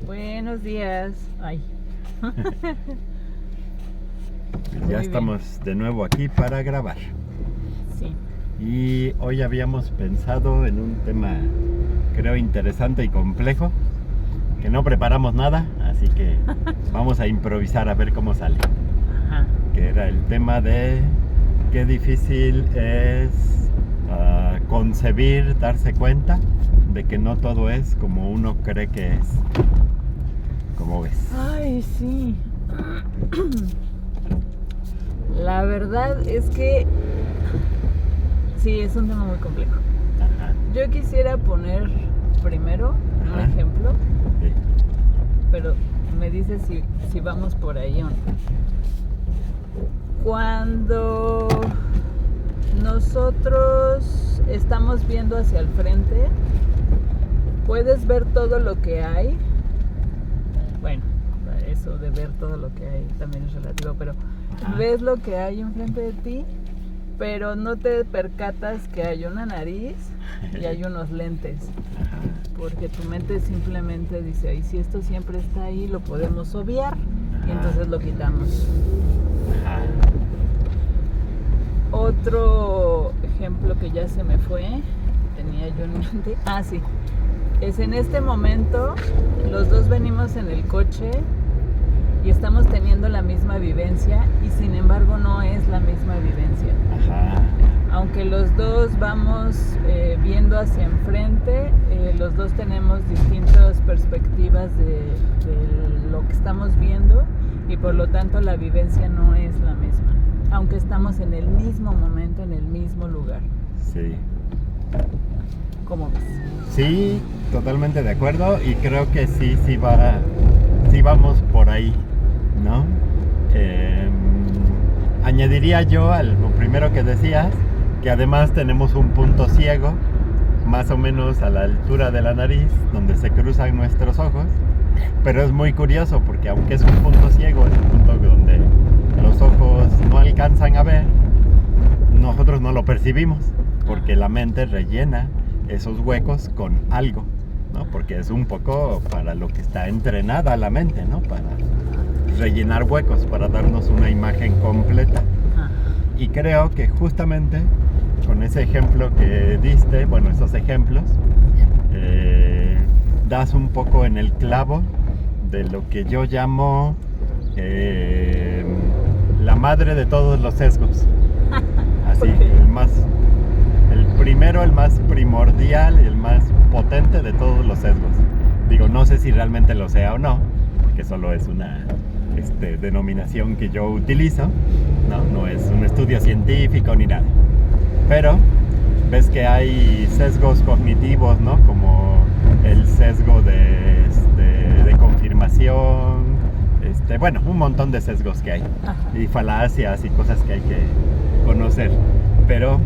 Buenos días. Ay. Ya estamos de nuevo aquí para grabar. Sí. Y hoy habíamos pensado en un tema, creo, interesante y complejo, que no preparamos nada, así que vamos a improvisar a ver cómo sale. Ajá. Que era el tema de qué difícil es concebir, darse cuenta de que no todo es como uno cree que es. ¿Cómo ves? Ay, sí. La verdad es que sí, es un tema muy complejo. Ajá. Yo quisiera poner primero un Ajá. ejemplo, Sí. pero me dices si vamos por ahí o no. Cuando nosotros estamos viendo hacia el frente, puedes ver todo lo que hay. Bueno, eso de ver todo lo que hay también es relativo, pero ves lo que hay enfrente de ti, pero no te percatas que hay una nariz y hay unos lentes, porque tu mente simplemente dice, ay, si esto siempre está ahí, lo podemos obviar, y entonces lo quitamos. Ajá. Otro ejemplo que ya se me fue, tenía yo en mente, sí, es en este momento, los dos venimos en el coche y estamos teniendo la misma vivencia y sin embargo no es la misma vivencia. Ajá. Aunque los dos vamos viendo hacia enfrente, los dos tenemos distintas perspectivas de lo que estamos viendo y por lo tanto la vivencia no es la misma, aunque estamos en el mismo momento, en el mismo lugar. Sí. ¿Cómo ves? Sí, totalmente de acuerdo y creo que sí vamos por ahí, ¿no? Añadiría yo a lo primero que decías, que además tenemos un punto ciego, más o menos a la altura de la nariz, donde se cruzan nuestros ojos, pero es muy curioso porque aunque es un punto ciego, es un punto donde los ojos no alcanzan a ver, nosotros no lo percibimos, porque la mente rellena esos huecos con algo, ¿no? Porque es un poco para lo que está entrenada la mente, ¿no? Para rellenar huecos, para darnos una imagen completa. Y creo que justamente con ese ejemplo que diste, bueno, esos ejemplos, das un poco en el clavo de lo que yo llamo la madre de todos los sesgos. Así, el primero, el más primordial y el más potente de todos los sesgos. Digo, no sé si realmente lo sea o no, porque solo es una denominación que yo utilizo, no es un estudio científico ni nada. Pero ves que hay sesgos cognitivos, ¿no? Como el sesgo de confirmación, bueno, un montón de sesgos que hay. Y falacias y cosas que hay que conocer. Pero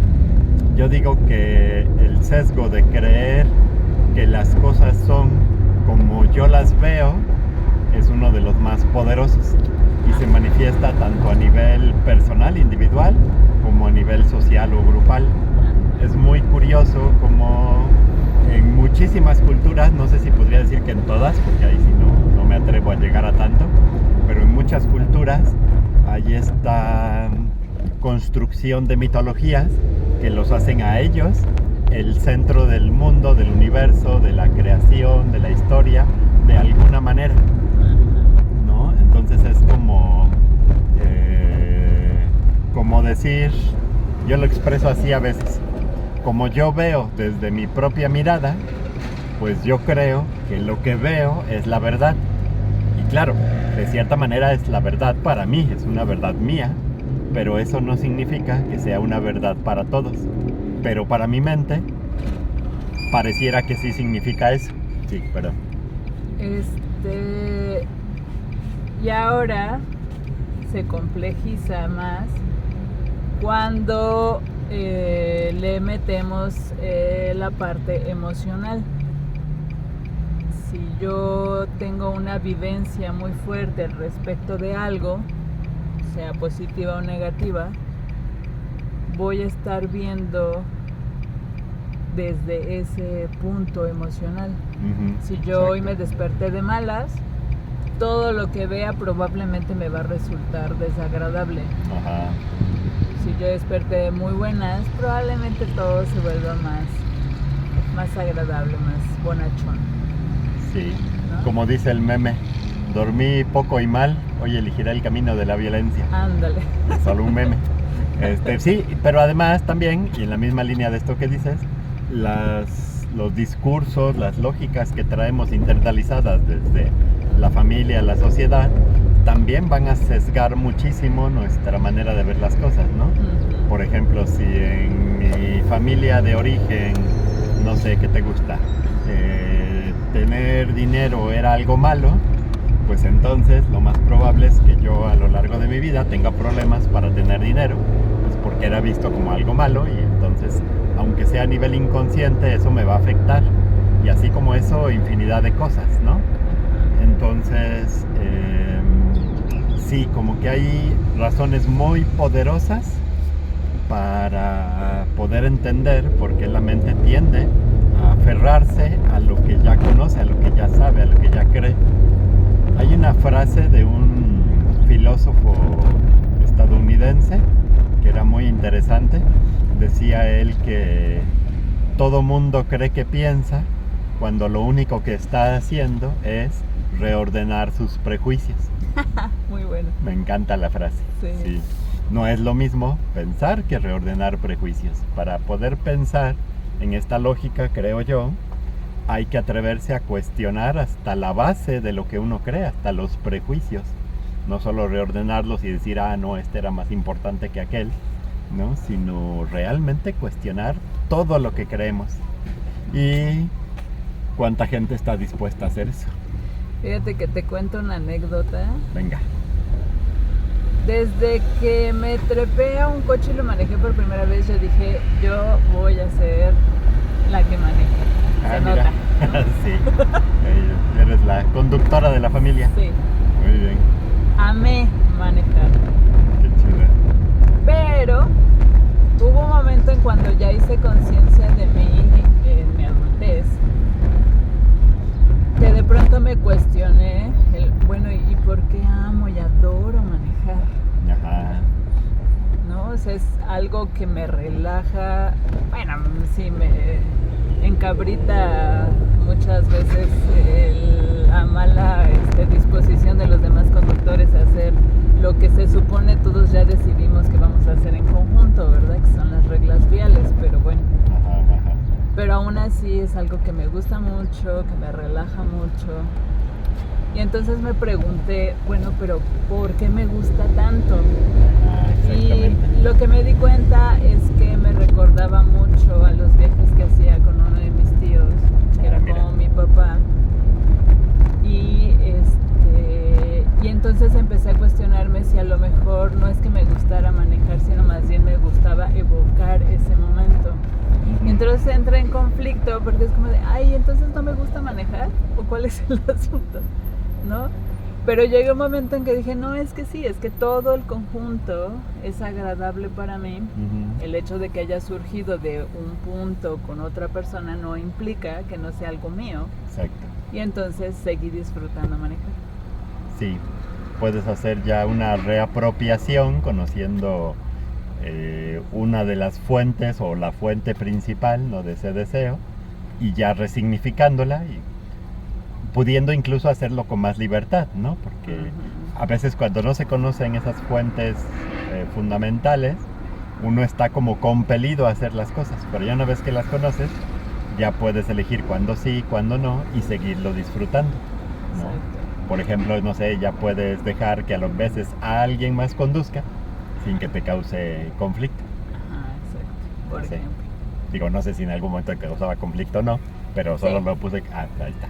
yo digo que el sesgo de creer que las cosas son como yo las veo es uno de los más poderosos y se manifiesta tanto a nivel personal, individual, como a nivel social o grupal. Es muy curioso como en muchísimas culturas, no sé si podría decir que en todas, porque ahí sí no me atrevo a llegar a tanto, pero en muchas culturas hay esta construcción de mitologías que los hacen a ellos el centro del mundo, del universo, de la creación, de la historia, de alguna manera, ¿no? Entonces es como decir, yo lo expreso así a veces, como yo veo desde mi propia mirada, pues yo creo que lo que veo es la verdad. Y claro, de cierta manera es la verdad para mí, es una verdad mía, pero eso no significa que sea una verdad para todos. Pero para mi mente, pareciera que sí significa eso. Sí, perdón. Y ahora se complejiza más cuando le metemos la parte emocional. Si yo tengo una vivencia muy fuerte respecto de algo, sea positiva o negativa, voy a estar viendo desde ese punto emocional. Si yo Exacto. hoy me desperté de malas, todo lo que vea probablemente me va a resultar desagradable. Ajá. Si yo desperté de muy buenas, probablemente todo se vuelva más agradable, más bonachón. Sí, ¿no? como dice el meme, dormí poco y mal, hoy elegiré el camino de la violencia. Ándale. Es solo un meme. Sí, pero además también, y en la misma línea de esto que dices, los discursos, las lógicas que traemos internalizadas desde la familia, la sociedad, también van a sesgar muchísimo nuestra manera de ver las cosas, ¿no? Por ejemplo, si en mi familia de origen, no sé, ¿qué te gusta? Tener dinero era algo malo, pues entonces lo más probable es que yo a lo largo de mi vida tenga problemas para tener dinero, pues porque era visto como algo malo y entonces, aunque sea a nivel inconsciente, eso me va a afectar. Y así como eso, infinidad de cosas, ¿no? Entonces, sí, como que hay razones muy poderosas para poder entender por qué la mente tiende a aferrarse a lo que ya conoce, a lo que ya sabe, a lo que ya cree. Hay una frase de un filósofo estadounidense que era muy interesante. Decía él que todo mundo cree que piensa cuando lo único que está haciendo es reordenar sus prejuicios. Muy bueno. Me encanta la frase. Sí. No es lo mismo pensar que reordenar prejuicios. Para poder pensar en esta lógica, creo yo, hay que atreverse a cuestionar hasta la base de lo que uno cree, hasta los prejuicios. No solo reordenarlos y decir, no, este era más importante que aquel, ¿no? Sino realmente cuestionar todo lo que creemos. ¿Y cuánta gente está dispuesta a hacer eso? Fíjate que te cuento una anécdota. Venga. Desde que me trepé a un coche y lo manejé por primera vez, yo dije, yo voy a ser la que maneja. Se Mira. nota, ¿no? Sí. Eres la conductora de la familia. Sí. Muy bien. Amé manejar. Qué chido. Pero hubo un momento en cuando ya hice conciencia de mí en mi adultez, que de pronto me cuestioné ¿y por qué amo y adoro manejar? Ajá. ¿No? O sea, es algo que me relaja, bueno, sí me encabrita muchas veces la mala disposición de los demás conductores a hacer lo que se supone todos ya decidimos que vamos a hacer en conjunto, ¿verdad? Que son las reglas viales, pero bueno. Ajá. Pero aún así es algo que me gusta mucho, que me relaja mucho. Y entonces me pregunté, pero ¿por qué me gusta tanto? Y lo que me di cuenta es que me recordaba mucho a los viajes que hacía con uno de mis tíos, que era como mi papá. Y entonces empecé a cuestionarme si a lo mejor no es que me gustara manejar, sino más bien me gustaba evocar ese momento. Y entonces entré en conflicto porque es como de, entonces no me gusta manejar, ¿o cuál es el asunto? ¿No? Pero llegó un momento en que dije, no, es que sí, es que todo el conjunto es agradable para mí. El hecho de que haya surgido de un punto con otra persona no implica que no sea algo mío. Exacto. Y entonces seguí disfrutando manejar. Sí, puedes hacer ya una reapropiación conociendo una de las fuentes o la fuente principal, ¿no?, de ese deseo, y ya resignificándola y pudiendo incluso hacerlo con más libertad, ¿no? Porque a veces cuando no se conocen esas fuentes fundamentales, uno está como compelido a hacer las cosas, pero ya una vez que las conoces, ya puedes elegir cuándo sí, cuándo no, y seguirlo disfrutando, ¿no? Por ejemplo, no sé, ya puedes dejar que a veces a alguien más conduzca sin que te cause conflicto. Ajá, exacto. Por ejemplo. Digo, no sé si en algún momento te causaba conflicto o no, pero solo lo puse, ahí está.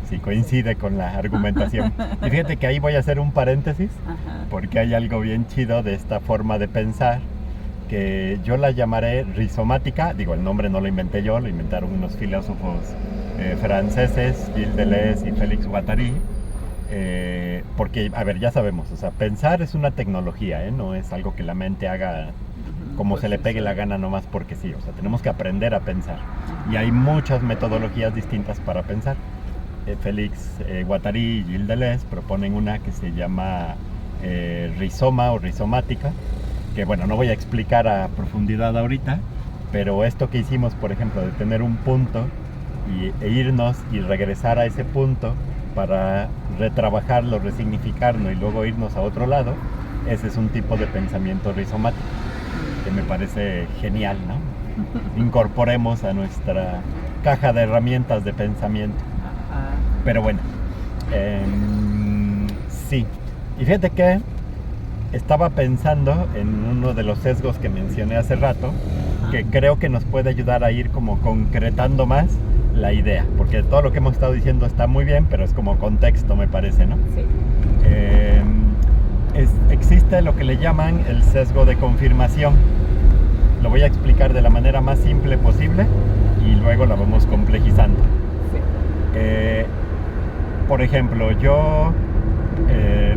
Sí, coincide con la argumentación. Y fíjate que ahí voy a hacer un paréntesis, porque hay algo bien chido de esta forma de pensar, que yo la llamaré rizomática. Digo, el nombre no lo inventé yo, lo inventaron unos filósofos franceses, Gilles Deleuze y Félix Guattari. Porque, a ver, ya sabemos, o sea, pensar es una tecnología, no es algo que la mente haga como se le pegue la gana nomás porque sí. O sea, tenemos que aprender a pensar. Y hay muchas metodologías distintas para pensar. Félix Guattari y Gilles Deleuze proponen una que se llama rizoma o rizomática, que bueno, no voy a explicar a profundidad ahorita, pero esto que hicimos, por ejemplo, de tener un punto e irnos y regresar a ese punto para retrabajarlo, resignificarlo y luego irnos a otro lado, ese es un tipo de pensamiento rizomático que me parece genial, ¿no? Incorporemos a nuestra caja de herramientas de pensamiento. Pero bueno, sí. Y fíjate que estaba pensando en uno de los sesgos que mencioné hace rato, que creo que nos puede ayudar a ir como concretando más la idea, porque todo lo que hemos estado diciendo está muy bien, pero es como contexto, me parece, ¿no? Sí. Existe lo que le llaman el sesgo de confirmación. Lo voy a explicar de la manera más simple posible y luego la vamos complejizando. Sí. Por ejemplo, yo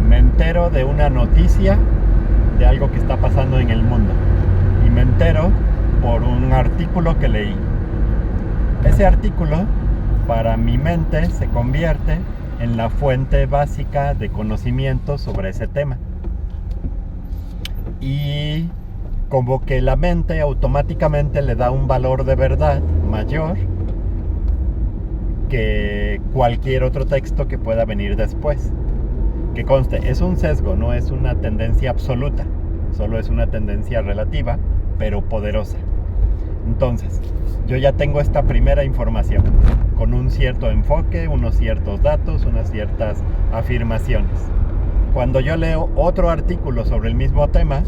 me entero de una noticia de algo que está pasando en el mundo y me entero por un artículo que leí. Ese artículo para mi mente se convierte en la fuente básica de conocimiento sobre ese tema y como que la mente automáticamente le da un valor de verdad mayor que cualquier otro texto que pueda venir después. Que conste, es un sesgo, no es una tendencia absoluta, solo es una tendencia relativa, pero poderosa. Entonces, yo ya tengo esta primera información, con un cierto enfoque, unos ciertos datos, unas ciertas afirmaciones. Cuando yo leo otro artículo sobre el mismo tema,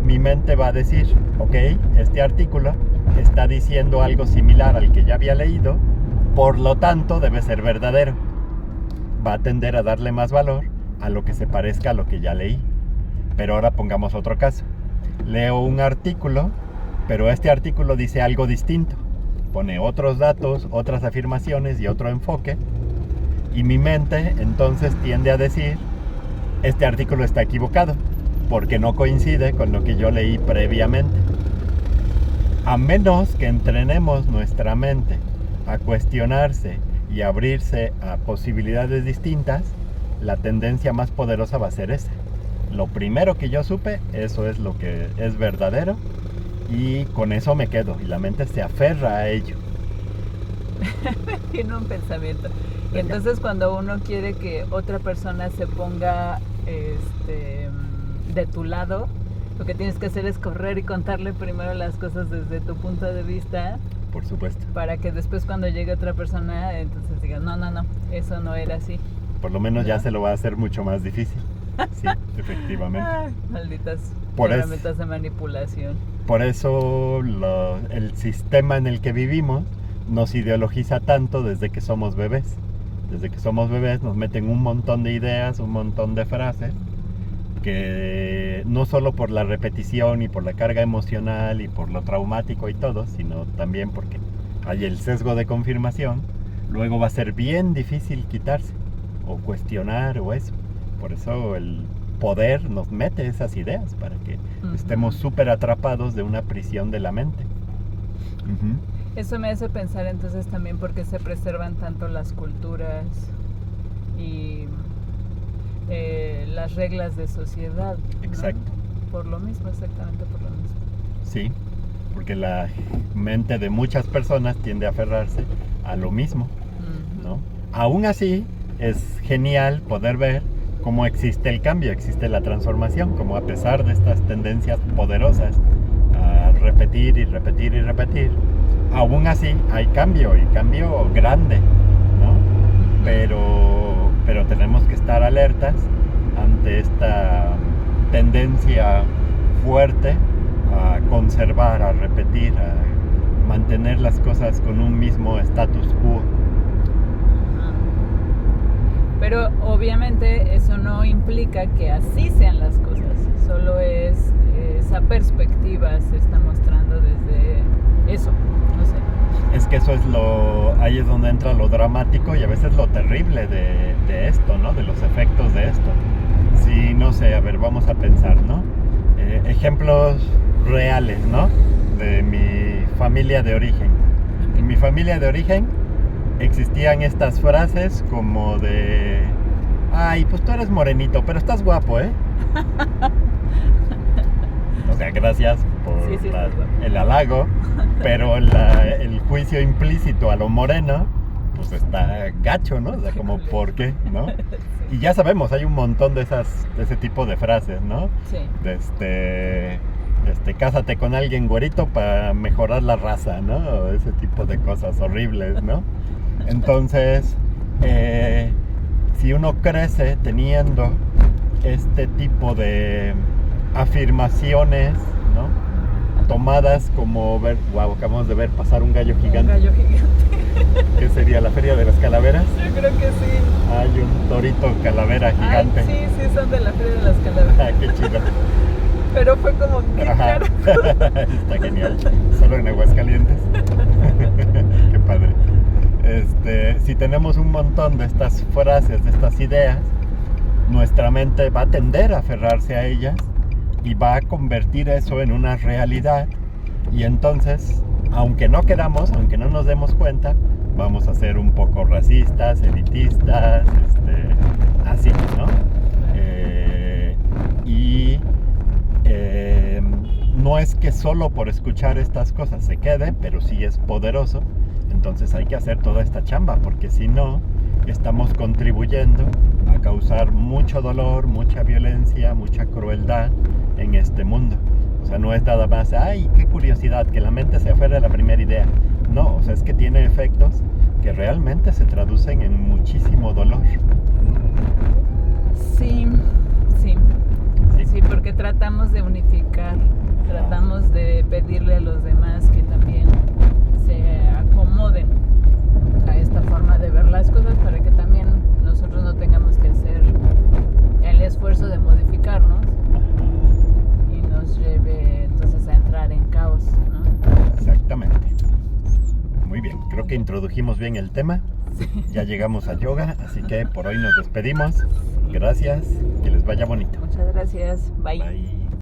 mi mente va a decir, ok, este artículo está diciendo algo similar al que ya había leído, por lo tanto debe ser verdadero. Va a tender a darle más valor a lo que se parezca a lo que ya leí. Pero ahora pongamos otro caso. Leo un artículo, pero este artículo dice algo distinto. Pone otros datos, otras afirmaciones y otro enfoque. Y mi mente entonces tiende a decir, este artículo está equivocado, porque no coincide con lo que yo leí previamente. A menos que entrenemos nuestra mente a cuestionarse y abrirse a posibilidades distintas, la tendencia más poderosa va a ser esa. Lo primero que yo supe, eso es lo que es verdadero y con eso me quedo y la mente se aferra a ello. Tiene un pensamiento. Y entonces cuando uno quiere que otra persona se ponga de tu lado, lo que tienes que hacer es correr y contarle primero las cosas desde tu punto de vista. Por supuesto. Para que después cuando llegue otra persona, entonces diga, no, eso no era así. Por lo menos ya se lo va a hacer mucho más difícil. Sí, efectivamente. Ay, malditas herramientas de manipulación. Por eso el sistema en el que vivimos nos ideologiza tanto desde que somos bebés. Desde que somos bebés nos meten un montón de ideas, un montón de frases, que no solo por la repetición y por la carga emocional y por lo traumático y todo, sino también porque hay el sesgo de confirmación, luego va a ser bien difícil quitarse o cuestionar o eso. Por eso el poder nos mete esas ideas para que estemos súper atrapados de una prisión de la mente. Eso me hace pensar entonces también por qué se preservan tanto las culturas y las reglas de sociedad. Exacto. ¿No? Por lo mismo, exactamente por lo mismo. Sí, porque la mente de muchas personas tiende a aferrarse a lo mismo, ¿no? Aún así, es genial poder ver cómo existe el cambio, existe la transformación, como a pesar de estas tendencias poderosas a repetir y repetir y repetir, aún así hay cambio y cambio grande, ¿no? Pero tenemos que estar alertas ante esta tendencia fuerte a conservar, a repetir, a mantener las cosas con un mismo status quo. Pero obviamente eso no implica que así sean las cosas, solo es esa perspectiva se está mostrando desde eso, no sé. Es que eso es ahí es donde entra lo dramático y a veces lo terrible de esto, ¿no? De los efectos de esto. Sí, no sé, a ver, vamos a pensar, ¿no? Ejemplos reales, ¿no? De mi familia de origen. En mi familia de origen existían estas frases como de: ay, pues tú eres morenito, pero estás guapo, ¿eh? O sea, gracias por el halago, pero el juicio implícito a lo moreno, pues está gacho, ¿no? O sea, como, ¿por qué? ¿No? Y ya sabemos, hay un montón de ese tipo de frases, ¿no? Sí. Cásate con alguien güerito para mejorar la raza, ¿no? O ese tipo de cosas horribles, ¿no? Entonces, si uno crece teniendo este tipo de afirmaciones, ¿no? Tomadas como wow, acabamos de ver pasar un gallo gigante. Un gallo gigante. ¿Qué sería la Feria de las Calaveras? Yo creo que sí. Hay un torito calavera gigante. Ay, sí, son de la Feria de las Calaveras. Ah, qué chido. Pero fue como, qué caro. Está genial. Solo en Aguascalientes. Qué padre. Si tenemos un montón de estas frases, de estas ideas, nuestra mente va a tender a aferrarse a ellas y va a convertir eso en una realidad, y entonces, aunque no queramos, aunque no nos demos cuenta, vamos a ser un poco racistas, elitistas, así, ¿no? No es que solo por escuchar estas cosas se quede, pero sí es poderoso. Entonces hay que hacer toda esta chamba, porque si no, estamos contribuyendo a causar mucho dolor, mucha violencia, mucha crueldad en este mundo. O sea, no es nada más, ay, qué curiosidad, que la mente se aferre a la primera idea. No, o sea, es que tiene efectos que realmente se traducen en muchísimo dolor. Sí, porque tratamos de unificar, tratamos de pedirle a los demás que también se acomoden a esta forma de ver las cosas, para que también nosotros no tengamos que hacer el esfuerzo de modificarnos y nos lleve entonces a entrar en caos, ¿no? Exactamente. Muy bien, creo que introdujimos bien el tema. Ya llegamos al yoga, así que por hoy nos despedimos. Gracias, que les vaya bonito. Muchas gracias. Bye. Bye.